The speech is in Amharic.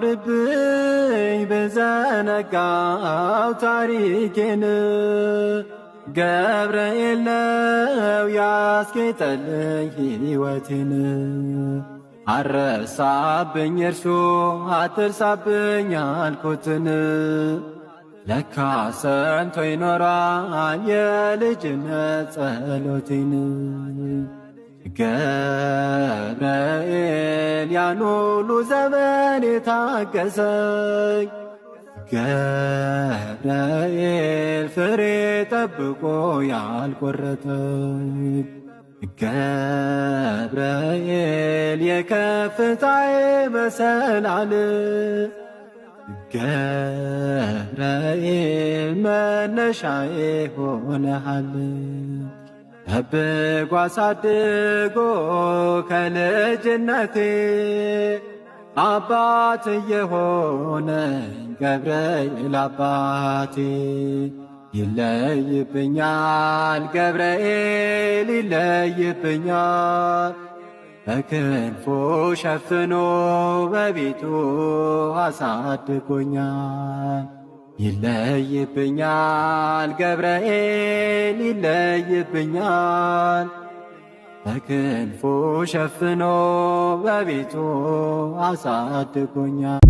አያምርብኝ ብዘነጋው ታሪኬን ገብርኤል ነው ያስጌጠልኝ ሕይወቴን። አረሳብኝ እርሱ አትርሳብኝ ያልኩትን ለካ ሰምቶ ይኖራል የልጅነት ጸሎቴን። ገብርኤል ያን ሁሉ ዘመን የታገሰኝ ገብርኤል ፍሬ ጠብቆ ያልቆረጠኝ ገብርኤል የከፍታዬ መሰላል ገብርኤል መነሻዬ ሆነሃል። ጠብቆ አሳድጎ ከልጅነቴ አባት የሆነኝ ገብርኤል አባቴ። ይለይብኛል ገብርኤል ይለይብኛል፣ በክንፉ ሸፍኖ በቤቱ አሳድጎኛል። ይለይብኛል ገብርኤል ይለይብኛል፣ በክንፉ ሸፍኖ በቤቱ አሳድጎኛል።